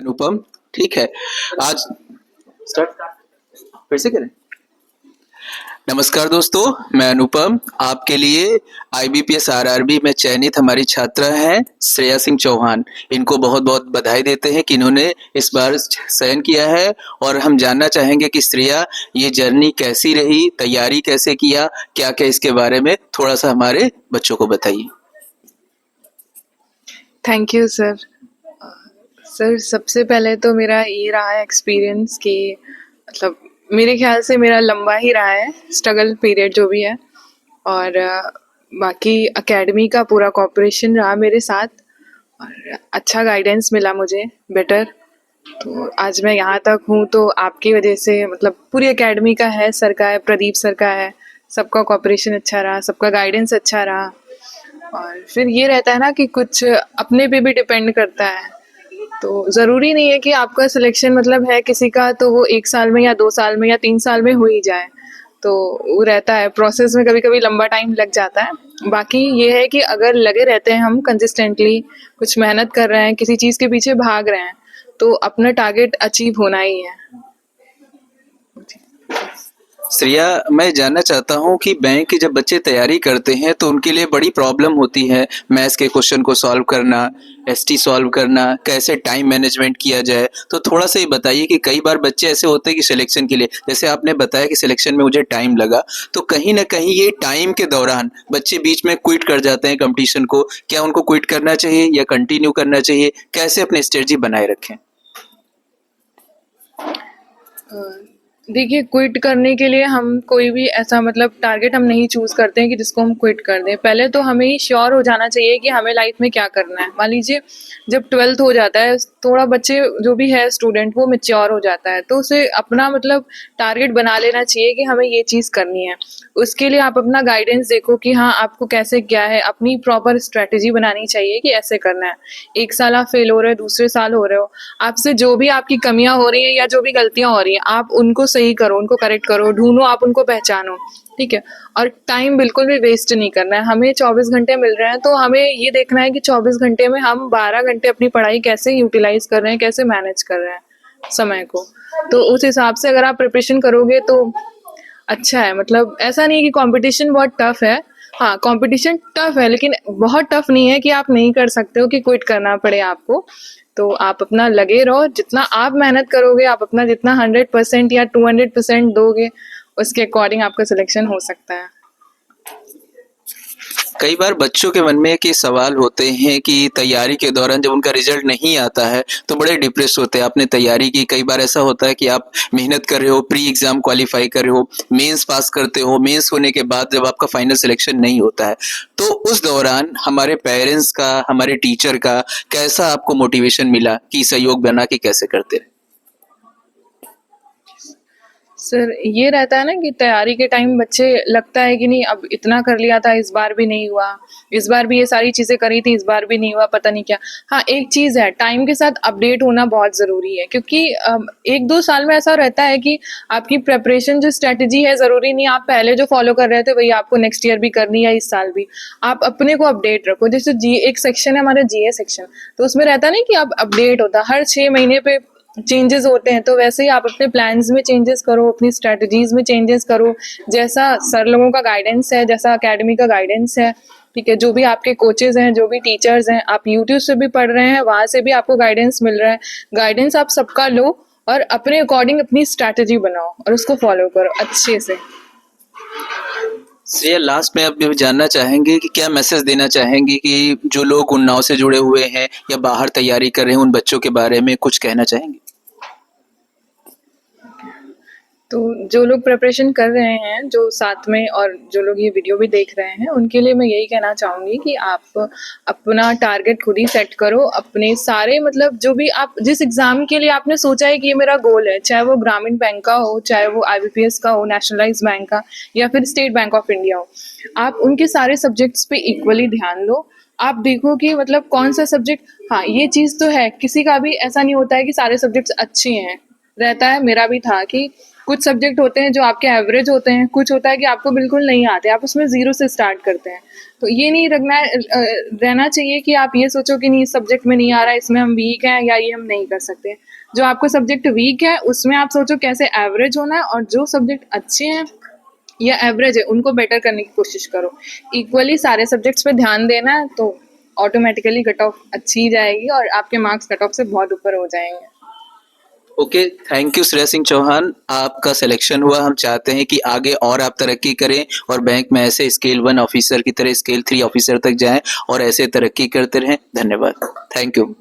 अनुपम। ठीक है, आज स्टार्ट फिर से करें। नमस्कार दोस्तों, मैं अनुपम आपके लिए आईबीपीएस आरआरबी में चयनित हमारी छात्रा हैं श्रेया सिंह चौहान। इनको बहुत बहुत बधाई देते हैं कि इन्होंने इस बार चयन किया है और हम जानना चाहेंगे कि श्रेया ये जर्नी कैसी रही, तैयारी कैसे किया, क्या क्या इसके बारे में थोड़ा सा हमारे बच्चों को बताइए। Thank you sir. सर सबसे पहले तो मेरा ये रहा है एक्सपीरियंस कि मतलब मेरे ख्याल से मेरा लंबा ही रहा है स्ट्रगल पीरियड जो भी है, और बाकी एकेडमी का पूरा कोऑपरेशन रहा मेरे साथ और अच्छा गाइडेंस मिला मुझे बेटर। तो आज मैं यहाँ तक हूँ तो आपकी वजह से, मतलब पूरी एकेडमी का है, सर का है, प्रदीप सर का है, सबका कोऑपरेशन अच्छा रहा, सबका गाइडेंस अच्छा रहा। और फिर ये रहता है ना कि कुछ अपने पे भी डिपेंड करता है, तो ज़रूरी नहीं है कि आपका सिलेक्शन मतलब है किसी का तो वो 1 साल में या 2 साल में या 3 साल में हो ही जाए। तो वो रहता है प्रोसेस में, कभी-कभी लंबा टाइम लग जाता है। बाकी ये है कि अगर लगे रहते हैं हम कंसिस्टेंटली, कुछ मेहनत कर रहे हैं, किसी चीज़ के पीछे भाग रहे हैं, तो अपना टारगेट अचीव होना ही है। श्रेया, मैं जानना चाहता हूँ कि बैंक की जब बच्चे तैयारी करते हैं तो उनके लिए बड़ी प्रॉब्लम होती है, मैथ्स के क्वेश्चन को सॉल्व करना, एसटी सॉल्व करना, कैसे टाइम मैनेजमेंट किया जाए। तो थोड़ा सा ये बताइए कि कई बार बच्चे ऐसे होते हैं कि सिलेक्शन के लिए, जैसे आपने बताया कि सिलेक्शन में मुझे टाइम लगा, तो कहीं ना कहीं ये टाइम के दौरान बच्चे बीच में क्विट कर जाते हैं कंपटीशन को। क्या उनको क्विट करना चाहिए या कंटिन्यू करना चाहिए? कैसे अपनी स्ट्रेटजी बनाए रखें? देखिए, क्विट करने के लिए हम कोई भी ऐसा मतलब टारगेट हम नहीं चूज़ करते हैं कि जिसको हम क्विट कर दें। पहले तो हमें ही श्योर हो जाना चाहिए कि हमें लाइफ में क्या करना है। मान लीजिए जब 12th हो जाता है, थोड़ा बच्चे जो भी है स्टूडेंट वो मैच्योर हो जाता है, तो उसे अपना मतलब टारगेट बना लेना चाहिए कि हमें ये चीज़ करनी है। उसके लिए आप अपना गाइडेंस देखो कि हाँ, आपको कैसे क्या है, अपनी प्रॉपर स्ट्रैटेजी बनानी चाहिए कि ऐसे करना है। 1 साल आप फेल हो रहे हो, दूसरे साल हो रहे हो, आपसे जो भी आपकी कमियाँ हो रही हैं या जो भी गलतियाँ हो रही हैं, आप उनको सही करो, उनको करेक्ट करो, ढूँढो, आप उनको पहचानो, ठीक है? और टाइम बिल्कुल भी वेस्ट नहीं करना है। हमें 24 घंटे मिल रहे हैं, तो हमें ये देखना है कि 24 घंटे में हम 12 घंटे अपनी पढ़ाई कैसे यूटिलाइज़ कर रहे हैं, कैसे मैनेज कर रहे हैं समय को। तो उस हिसाब से अगर आप प्रिपरेशन करोगे तो अच्छा है। मतलब ऐसा नहीं है कि कंपटीशन बहुत टफ है। हाँ, कंपटीशन टफ है, लेकिन बहुत टफ नहीं है कि आप नहीं कर सकते हो, कि क्विट करना पड़े आपको। तो आप अपना लगे रहो, जितना आप मेहनत करोगे, आप अपना जितना 100% या 200% दोगे, उसके अकॉर्डिंग आपका सिलेक्शन हो सकता है। कई बार बच्चों के मन में एक ये सवाल होते हैं कि तैयारी के दौरान जब उनका रिजल्ट नहीं आता है तो बड़े डिप्रेस होते हैं। आपने तैयारी की, कई बार ऐसा होता है कि आप मेहनत कर रहे हो, प्री एग्जाम क्वालिफाई कर रहे हो, मेंस पास करते हो, मेंस होने के बाद जब आपका फाइनल सिलेक्शन नहीं होता है, तो उस दौरान हमारे पेरेंट्स का, हमारे टीचर का कैसा आपको मोटिवेशन मिला कि सहयोग बना के कैसे करते रहे? सर ये रहता है ना कि तैयारी के टाइम बच्चे लगता है कि नहीं, अब इतना कर लिया था, इस बार भी नहीं हुआ, इस बार भी ये सारी चीज़ें करी थी, इस बार भी नहीं हुआ, पता नहीं क्या। हाँ, एक चीज़ है, टाइम के साथ अपडेट होना बहुत ज़रूरी है, क्योंकि 1-2 साल में ऐसा रहता है कि आपकी प्रिपरेशन जो स्ट्रैटेजी है, ज़रूरी नहीं आप पहले जो फॉलो कर रहे थे वही आपको नेक्स्ट ईयर भी करनी है, इस साल भी। आप अपने को अपडेट रखो। जैसे जी एक सेक्शन है हमारा, जीए सेक्शन, तो उसमें रहता है ना कि आप अपडेट होता है, हर 6 महीने पे चेंजेस होते हैं, तो वैसे ही आप अपने प्लान्स में चेंजेस करो, अपनी स्ट्रैटेजीज में चेंजेस करो, जैसा सर लोगों का गाइडेंस है, जैसा एकेडमी का गाइडेंस है, ठीक है? जो भी आपके कोचेस हैं, जो भी टीचर्स हैं, आप यूट्यूब से भी पढ़ रहे हैं, वहाँ से भी आपको गाइडेंस मिल रहा है। गाइडेंस आप सबका लो और अपने अकॉर्डिंग अपनी स्ट्रैटेजी बनाओ और उसको फॉलो करो अच्छे से। श्रेया, लास्ट में आप ये जानना चाहेंगे कि क्या मैसेज देना चाहेंगे कि जो लोग उन्नाव से जुड़े हुए हैं या बाहर तैयारी कर रहे हैं, उन बच्चों के बारे में कुछ कहना चाहेंगे? तो जो लोग प्रिपरेशन कर रहे हैं, जो साथ में, और जो लोग ये वीडियो भी देख रहे हैं, उनके लिए मैं यही कहना चाहूँगी कि आप अपना टारगेट खुद ही सेट करो। अपने सारे मतलब जो भी आप जिस एग्ज़ाम के लिए आपने सोचा है कि ये मेरा गोल है, चाहे वो ग्रामीण बैंक का हो, चाहे वो आईबीपीएस का हो, नेशनलाइज्ड बैंक का, या फिर स्टेट बैंक ऑफ इंडिया हो, आप उनके सारे सब्जेक्ट्स पे इक्वली ध्यान दो। आप देखो कि मतलब कौन-सा सब्जेक्ट, हाँ, ये चीज़ तो है, किसी का भी ऐसा नहीं होता है कि सारे सब्जेक्ट्स अच्छे हैं। रहता है, मेरा भी था कि कुछ सब्जेक्ट होते हैं जो आपके एवरेज होते हैं, कुछ होता है कि आपको बिल्कुल नहीं आते, आप उसमें ज़ीरो से स्टार्ट करते हैं। तो ये नहीं रहना चाहिए कि आप ये सोचो कि नहीं इस सब्जेक्ट में नहीं आ रहा है, इसमें हम वीक हैं या ये हम नहीं कर सकते। जो आपको सब्जेक्ट वीक है उसमें आप सोचो कैसे एवरेज होना है, और जो सब्जेक्ट अच्छे हैं या एवरेज है उनको बेटर करने की कोशिश करो। इक्वली सारे सब्जेक्ट्स पे ध्यान देना है तो ऑटोमेटिकली कट ऑफ अच्छी जाएगी और आपके मार्क्स कट ऑफ से बहुत ऊपर हो जाएंगे। Okay, thank you Shreya Singh Chauhan, आपका सिलेक्शन हुआ। हम चाहते हैं कि आगे और आप तरक्की करें और बैंक में ऐसे स्केल 1 ऑफिसर की तरह स्केल 3 ऑफिसर तक जाएं और ऐसे तरक्की करते रहें। धन्यवाद, थैंक यू।